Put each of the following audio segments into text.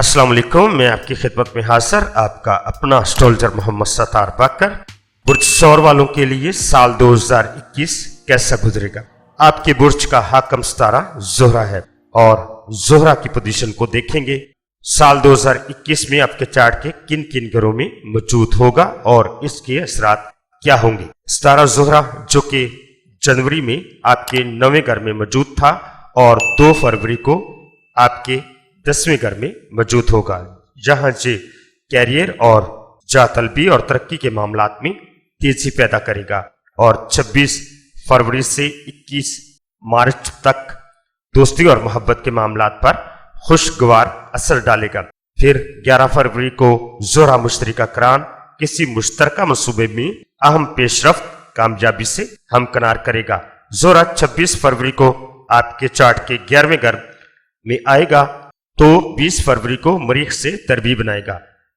अस्सलाम वालेकुम, मैं आपकी खिदमत में हाजिर आपका अपना एस्ट्रोलॉजर मोहम्मद सत्तार बाकर। बुर्ज सौर वालों के लिए साल 2021 कैसा गुजरेगा। आपके बुर्ज का हाकम सितारा ज़ोहरा है और ज़ोहरा की पोजीशन को देखेंगे। साल 2021 में आपके चार्ट के किन किन घरों में मौजूद होगा और इसके असरात क्या होंगे। सितारा ज़ोहरा जो कि जनवरी में आपके 9वें घर में मौजूद था और 2 फरवरी को आपके 10वें घर में मौजूद होगा, जहां जे कैरियर और जातलबी और तरक्की के मामलात में तेजी पैदा करेगा और 26 फरवरी से 21 मार्च तक दोस्ती और मोहब्बत के मामलात पर खुशगवार असर डालेगा। फिर 11 फरवरी को ज़ोहरा मुश्तरका करान किसी मुश्तरका मंसूबे में अहम पेशरफ्त कामयाबी से हमकनार करेगा। ज़ोहरा 26 फरवरी को आपके चार्ट के 11वें घर में आएगा तो 20 फरवरी को मरीख से तरबीब बनाएगा।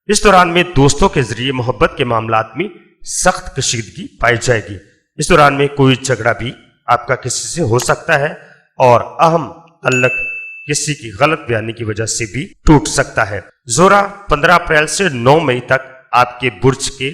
इस दौरान में दोस्तों के जरिए मोहब्बत के मामलात में सख्त कशीदगी पाई जाएगी। इस दौरान में कोई झगड़ा भी आपका किसी से हो सकता है और अहम तल्लक किसी की गलत बयानी की वजह से भी टूट सकता है। ज़ोहरा 15 अप्रैल से 9 मई तक आपके बुर्ज के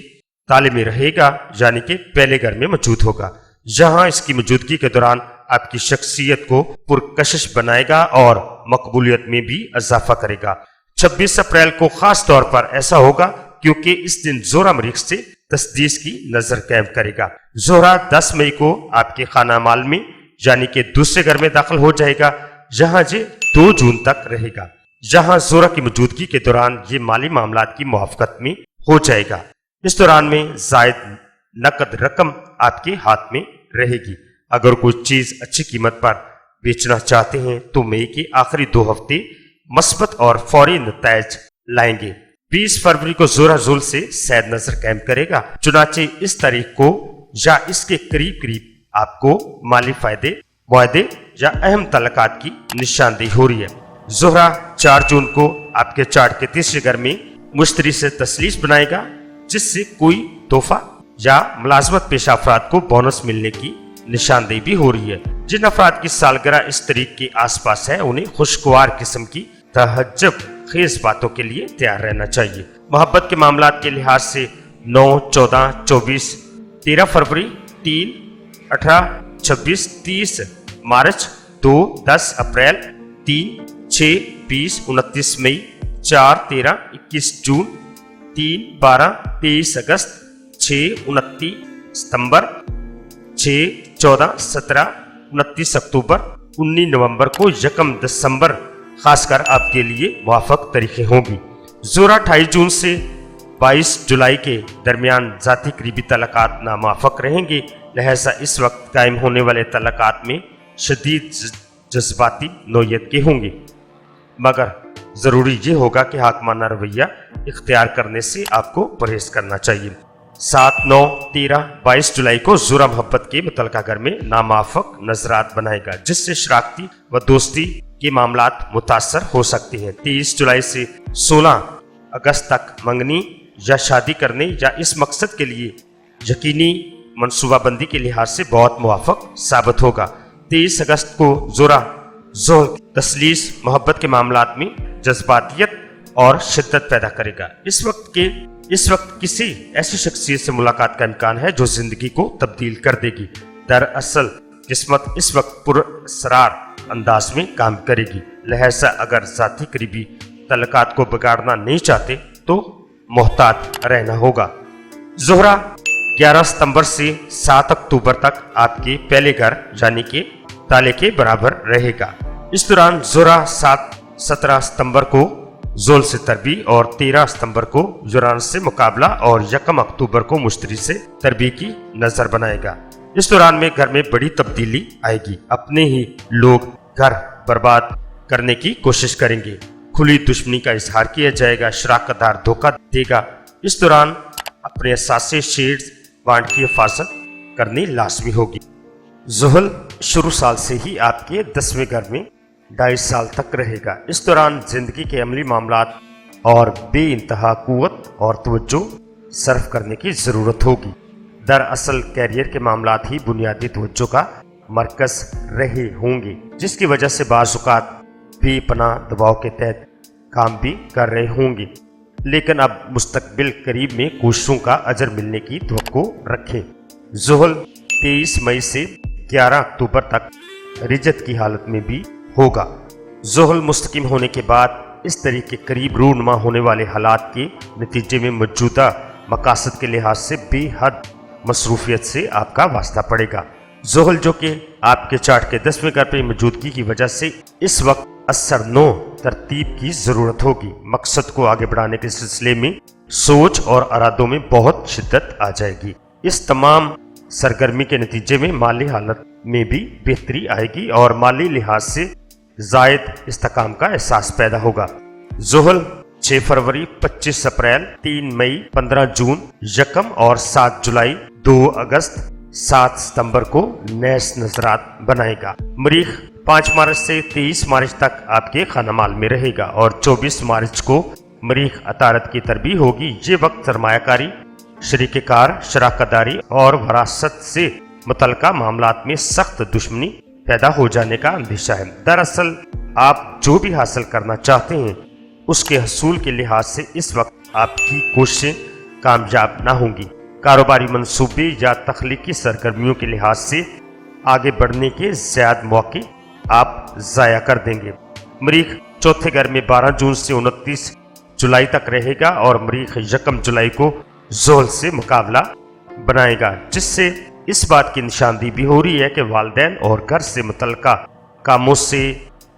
ताले में रहेगा, यानी कि पहले घर में मौजूद होगा, जहां इसकी मौजूदगी के दौरान आपकी शख्सियत को पुरकशिश बनाएगा और मकबूलियत में भी इजाफा करेगा। 26 अप्रैल को खास तौर पर ऐसा होगा क्योंकि इस दिन ज़ोहरा मरीख से तस्दीस की नजर कायम करेगा। ज़ोहरा 10 मई को आपके खाना माल में यानी कि दूसरे घर में दाखिल हो जाएगा, जहां ये 2 जून तक रहेगा, जहां ज़ोहरा की मौजूदगी के दौरान ये माली मामलात की मुआफकत में हो जाएगा। इस दौरान में जायद नकद रकम आपके हाथ में रहेगी। अगर कोई चीज अच्छी कीमत पर बेचना चाहते हैं तो मई के आखिरी 2 हफ्ते मस्बत और फौरी नतायज लाएंगे। 20 फरवरी को ज़ोहरा ज़ुल से सैद नजर कायम करेगा, चुनाचे इस तारीख को या इसके करीब करीब आपको माली फायदे मुआहदे या अहम तल्लकात की निशानदेही हो रही है। ज़ोहरा 4 जून को आपके चार्ट के 3रे घर में मुश्तरी से तसलीस बनाएगा, जिससे कोई तोहफा या मुलाजमत पेशा अफराद को बोनस मिलने की निशानदेही भी हो रही है। जिन अफराद की सालगिरह इस तारीख के आसपास है उन्हें खुशगवार किस्म की तहज्जुब खेज बातों के लिए तैयार रहना चाहिए। मोहब्बत के मामलात के लिहाज से 9, 14, 24, 13 फरवरी, 3, 18, 26, 30 मार्च, 2, 10 अप्रैल, 3, 6, 20, 29 मई, 4, 13, 21 जून, 3, 12, 23 अगस्त, 6, 29 सितंबर, 6, 14, 17, 29 अक्टूबर, 19 नवंबर को 1 दिसंबर खासकर आपके लिए मुआफक तरीके होंगी। ज़ोहरा 28 जून से 22 जुलाई के दरमियान जाती करीबी तल्लकात नामुआफक रहेंगे, लिहाजा इस वक्त कायम होने वाले तल्लकात में शदीद जज्बाती नौयत के होंगे, मगर ज़रूरी ये होगा कि हाकमाना रवैया इख्तियार करने से आपको परहेज करना चाहिए। 7, 9, 13, 22 जुलाई को ज़ोहरा मोहब्बत के मुतल्लिका घर में नामाफक नजरात बनाएगा, जिससे शराकती व दोस्ती के मामलात मुतासर हो सकते हैं। 23 जुलाई से 16 अगस्त तक मंगनी या शादी करने या इस मकसद के लिए यकीनी मनसूबाबंदी के लिहाज से बहुत मुआफक साबित होगा। 23 अगस्त को ज़ोहरा तसलीस मोहब्बत के मामलात में जज्बातियत और शिद्दत पैदा करेगा। इस वक्त किसी ऐसी शख्सियत से मुलाकात का इम्कान है जो जिंदगी को तब्दील कर देगी। दरअसल किस्मत इस वक्त पुरअसरार अंदाज में काम करेगी, लिहाजा अगर जाती करीबी तल्लकात को बिगाड़ना नहीं चाहते तो मोहतात रहना होगा। ज़ोहरा 11 सितंबर से 7 अक्टूबर तक आपके पहले घर यानी कि ताले के बराबर रहेगा। इस दौरान ज़ोहरा 17 सितंबर को ज़ोल से तरबी और 13 सितंबर को यूरानस से मुकाबला और 1 अक्टूबर को मुश्तरी से तरबी की नजर बनाएगा। इस दौरान में घर में बड़ी तब्दीली आएगी। अपने ही लोग घर बर्बाद करने की कोशिश करेंगे, खुली दुश्मनी का इजहार किया जाएगा, शराकतदार धोखा देगा। इस दौरान अपने असासे शेड्स बांट की हिफाजत करनी लाजमी होगी। ज़ुहल शुरू साल से ही आपके 10वें घर में 2.5 साल तक रहेगा। इस दौरान जिंदगी के अमली मामलात और बेइंतहा कुव्वत और तवज्जो सर्फ करने की ज़रूरत होगी। दरअसल कैरियर के मामलात ही बुनियादी तवज्जो का मरकज रहे होंगे, जिसकी वजह से बाज़ औक़ात बेपनाह दबाव के तहत काम भी कर रहे होंगे, लेकिन अब मुस्तकबिल करीब में कोशिशों का अजर मिलने की तवक्को रखें। ज़ुहल 23 मई से 11 अक्टूबर तक रिजत की हालत में भी होगा। ज़ुहल मुस्तकिम होने के बाद इस तरीके करीब रूनुमा होने वाले हालात के नतीजे में मौजूदा मकासद के लिहाज से बेहद मसरूफियत से आपका वास्ता पड़ेगा। ज़ुहल जो कि आपके चार्ट के 10वें घर पर मौजूदगी की वजह से इस वक्त असर नो तरतीब की ज़रूरत होगी। मकसद को आगे बढ़ाने के सिलसिले में सोच और इरादों में बहुत शिद्दत आ जाएगी। इस तमाम सरगर्मी के नतीजे में माली हालत में भी बेहतरी आएगी और माली लिहाज से जायद इस्तेकाम का एहसास पैदा होगा। ज़ुहल 6 फरवरी, 25 अप्रैल, 3 मई, 15 जून, 1 और 7 जुलाई, 2 अगस्त, 7 सितंबर को नैस नजरात बनाएगा। मरीख 5 मार्च से 23 मार्च तक आपके खाना माल में रहेगा और 24 मार्च को मरीख अतारत की तरबी होगी। ये वक्त सरमायाकारी, शरीककार, शराकतदारी और वरासत से मुतल्लिका मामलात में सख्त दुश्मनी पैदा हो जाने का अंदेशा है। दरअसल आप जो भी हासिल करना चाहते हैं उसके हसूल के लिहाज से इस वक्त आपकी कोशिशें कामयाब ना होंगी। कारोबारी मंसूबे या तख्लीकी सरगर्मियों के लिहाज से आगे बढ़ने के ज़्यादा मौके आप ज़ाया कर देंगे। मरीख चौथे घर में 12 जून से 29 जुलाई तक रहेगा और मरीख 1 जुलाई को ज़ुहल से मुकाबला बनाएगा, जिससे इस बात की निशानदी भी हो रही है कि वालिदैन और घर से मुतल्लिका कामों से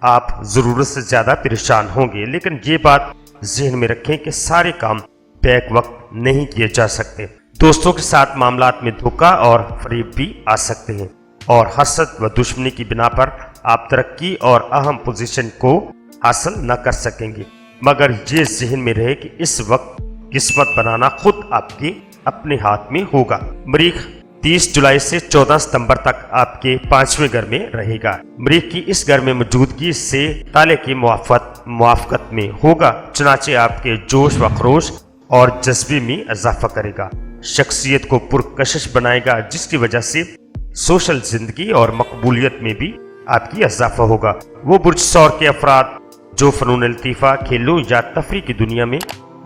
आप ज़रूरत से ज़्यादा परेशान होंगे। लेकिन ये बात जहन में रखें कि सारे काम बैक वक्त नहीं किए जा सकते। दोस्तों के साथ मामलात में धोखा और फरेब भी आ सकते हैं और हसद व दुश्मनी की बिना पर आप तरक्की और अहम पोजीशन को हासिल न कर सकेंगे। मगर ये जहन में रहे कि इस वक्त किस्मत बनाना खुद आपके अपने हाथ में होगा। मरीख 30 जुलाई से 14 सितंबर तक आपके 5वें घर में रहेगा। मरीख की इस घर में मौजूदगी से ताले की मुआफकत में होगा, चनाचे आपके जोश व खरोश और जज्बे में इजाफा करेगा, शख्सियत को पुरकशिश बनाएगा, जिसकी वजह से सोशल जिंदगी और मकबूलियत में भी आपकी इजाफा होगा। वो बुर्ज सौर के अफराद जो फनून लतीफ़ा, खेलों या तफरी की दुनिया में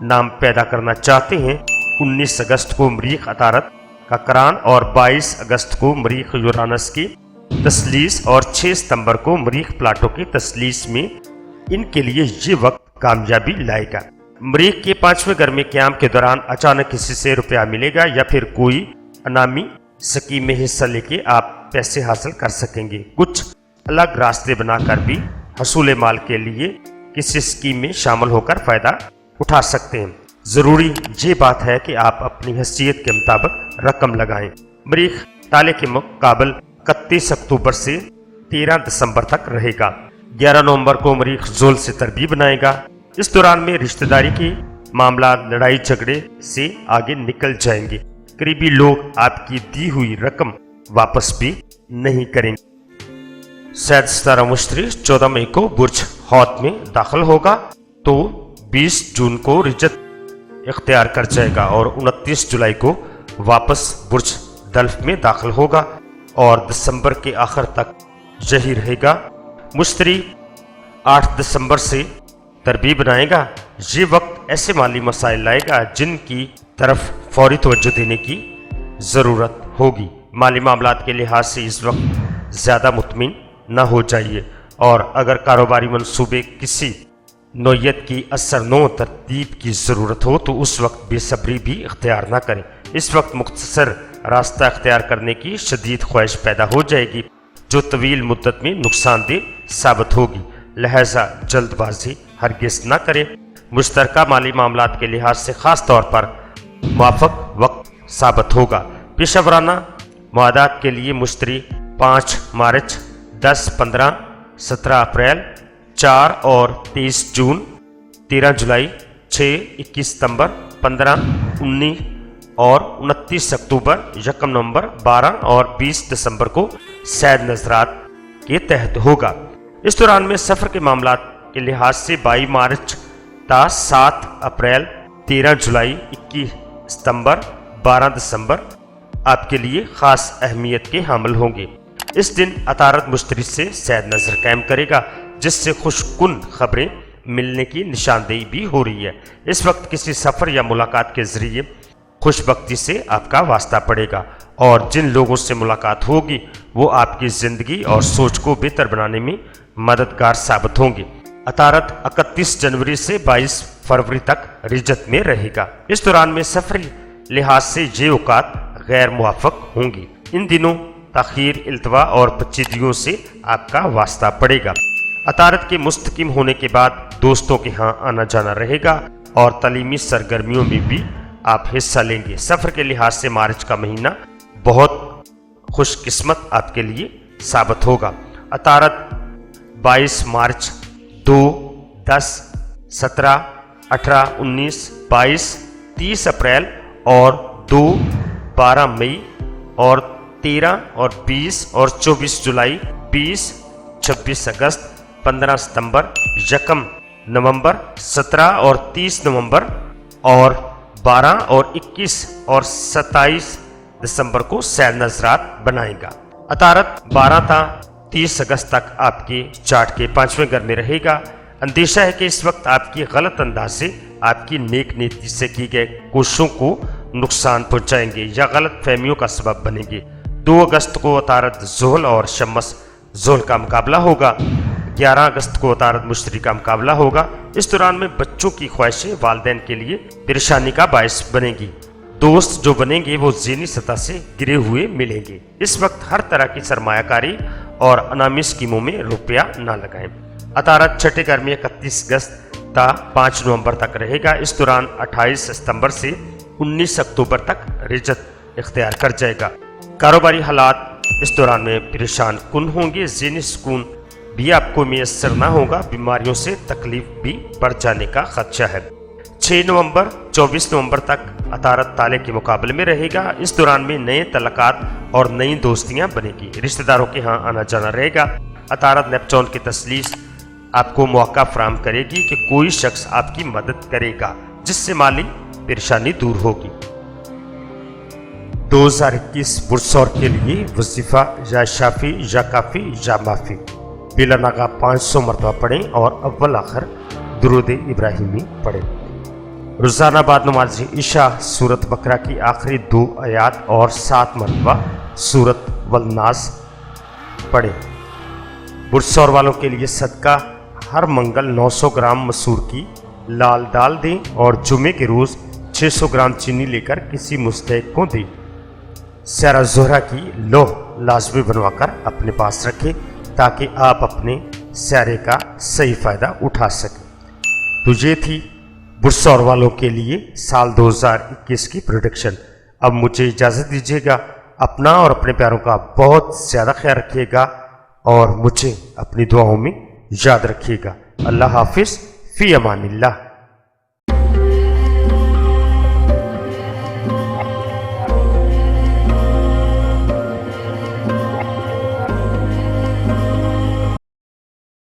नाम पैदा करना चाहते हैं, 19 अगस्त को मरीख अतारत का करान और 22 अगस्त को मरीख यूरानस की तसलीस और 6 सितंबर को मरीख प्लाटो की तसलीस में इनके लिए ये वक्त कामयाबी लाएगा। मरीख के 5वें घर में क़याम के दौरान अचानक किसी से रुपया मिलेगा या फिर कोई अनामी स्कीम में हिस्सा लेके आप पैसे हासिल कर सकेंगे। कुछ अलग रास्ते बनाकर भी हसूल माल के लिए किसी स्कीम में शामिल होकर फ़ायदा उठा सकते हैं। ज़रूरी ये बात है कि आप अपनी हैसियत के मुताबिक रकम लगाएं। मरीख ताले के मुकाबल 31 अक्टूबर से 13 दिसंबर तक रहेगा। 11 नवंबर को मरीख ज़ुहल से तरबीब बनाएगा। इस दौरान में रिश्तेदारी के मामला लड़ाई झगड़े से आगे निकल जाएंगे। करीबी लोग आपकी दी हुई रकम वापस भी नहीं करेंगे। सैद सितारा मुश्तरी 14 मई को बुर्ज हौत में दाखिल होगा तो 20 जून को रिजत इख्तियार कर जाएगा और 29 जुलाई को वापस बुर्ज दल्फ में दाखिल होगा और दिसंबर के आखिर तक यही रहेगा। मुश्तरी 8 दिसंबर से तरबीब बनाएगा। ये वक्त ऐसे माली मसाइल लाएगा जिनकी तरफ फौरी तवज्जो देने की ज़रूरत होगी। माली मामलात के लिहाज से इस वक्त ज़्यादा मुतमिन न हो जाइए और अगर कारोबारी मंसूबे किसी नौयत की असर नो तरतीब की ज़रूरत हो तो उस वक्त बेसब्री भी इख्तियार ना करें। इस वक्त मुख्तसर रास्ता इख्तियार करने की शदीद ख्वाहिश पैदा हो जाएगी जो तवील मुद्दत में नुकसानदेह साबित होगी, लिहाजा जल्दबाजी हरगिज़ ना करें। मुश्तरका माली मामलात के लिहाज से ख़ास तौर पर मुवाफ़क़ वक्त साबित होगा। पेशेवराना मुआदात के लिए मुश्तरी 5 मार्च, 10, 15, 17 अप्रैल, 4 और 23 जून, 13 जुलाई, 6, 21 सितंबर, 15, 19 और 29 अक्टूबर, 1 नवंबर, 12 और 20 दिसंबर को सैद नजरात के तहत होगा। इस दौरान में सफ़र के मामलात के लिहाज से 22 मार्च ता 7 अप्रैल, 13 जुलाई, 21 सितंबर, 12 दिसंबर आपके लिए ख़ास अहमियत के हामिल होंगे। इस दिन अतारत मुश्तरी से सैद नज़र कायम करेगा जिससे खुशकुन खबरें ملنے کی نشاندہی بھی ہو رہی ہے۔ اس وقت کسی سفر یا ملاقات کے ذریعے خوش بختی سے آپ کا واسطہ پڑے گا، اور جن لوگوں سے ملاقات ہوگی وہ آپ کی زندگی اور سوچ کو بہتر بنانے میں مددگار ثابت ہوں گے۔ عطارد 31 جنوری سے 22 فروری تک رجت میں رہے گا۔ اس دوران میں سفری لحاظ سے یہ اوقات غیر موافق ہوں گی۔ ان دنوں تاخیر، التوا اور پیچیدگیوں سے آپ کا واسطہ پڑے گا۔ عطارد کے مستحکم ہونے کے بعد دوستوں کے ہاں آنا جانا رہے گا اور تعلیمی سرگرمیوں میں بھی آپ حصہ لیں گے۔ سفر کے لحاظ سے مارچ کا مہینہ بہت خوش قسمت آپ کے لیے ثابت ہوگا۔ عطارد 22 مارچ، 2، 10، 17، 18، 19، 22، 30 اپریل اور 2، 12 مئی اور 13 اور 20 اور 24 جولائی، 20، 26 اگست، 15 ستمبر، 1 نومبر، 17 اور 30 نومبر اور 12 اور 21 اور 27 دسمبر کو سیر نظرات بنائے گا۔ عطارد 12 تا 30 اگست تک آپ کے چارٹ کے 5ویں گھر میں رہے گا۔ اندیشہ ہے کہ اس وقت آپ کی غلط انداز سے آپ کی نیک نیتی سے کی گئے کوششوں کو نقصان پہنچائیں گے یا غلط فہمیوں کا سبب بنیں گے۔ 2 اگست کو عطارد زحل اور شمس زحل کا مقابلہ ہوگا۔ 11 اگست کو عطارد مشتری کا مقابلہ ہوگا۔ اس دوران میں بچوں کی خواہشیں والدین کے لیے پریشانی کا باعث بنے گی۔ دوست جو بنیں گے وہ ذہنی سطح سے گرے ہوئے ملیں گے۔ اس وقت ہر طرح کی سرمایہ کاری اور انعامی اسکیموں میں روپیہ نہ لگائیں۔ عطارد چھٹے گھر میں 31 اگست تا 5 نومبر تک رہے گا۔ اس دوران 28 ستمبر سے 19 اکتوبر تک رجت اختیار کر جائے گا۔ کاروباری حالات اس دوران میں پریشان کن ہوں گے۔ ذہنی سکون بھی آپ کو میسر نہ ہوگا۔ بیماریوں سے تکلیف بھی بڑھ جانے کا خدشہ ہے۔ 6 نومبر 24 نومبر تک عطارد تالے کے مقابلے میں رہے گا۔ اس دوران میں نئے تعلقات اور نئی دوستیاں بنے گی۔ رشتہ داروں کے ہاں آنا جانا رہے گا۔ عطارد نیپچون کی تسلیس آپ کو موقع فراہم کرے گی کہ کوئی شخص آپ کی مدد کرے گا جس سے مالی پریشانی دور ہوگی۔ 2021 برسور کے لیے وظیفہ یا شافی یا کافی یا معافی بلا ناغہ 500 مرتبہ پڑھیں اور اول آخر درود ابراہیمی پڑھیں۔ روزانہ بعد نماز عشاء سورت بقرہ کی آخری 2 آیات اور 7 مرتبہ سورت والناس پڑھیں۔ برسور والوں کے لیے صدقہ ہر منگل 900 گرام مسور کی لال دال دیں اور جمعے کے روز 600 گرام چینی لے کر کسی مستحق کو دیں۔ سیرہ زہرہ کی لوح لازمی بنوا کر اپنے پاس رکھیں تاکہ آپ اپنے سیارے کا صحیح فائدہ اٹھا سکیں۔ تو یہ تھی برسور والوں کے لیے سال 2021 کی پریڈکشن۔ اب مجھے اجازت دیجیے گا۔ اپنا اور اپنے پیاروں کا بہت زیادہ خیال رکھیے گا اور مجھے اپنی دعاؤں میں یاد رکھیے گا۔ اللہ حافظ، فی امان اللہ۔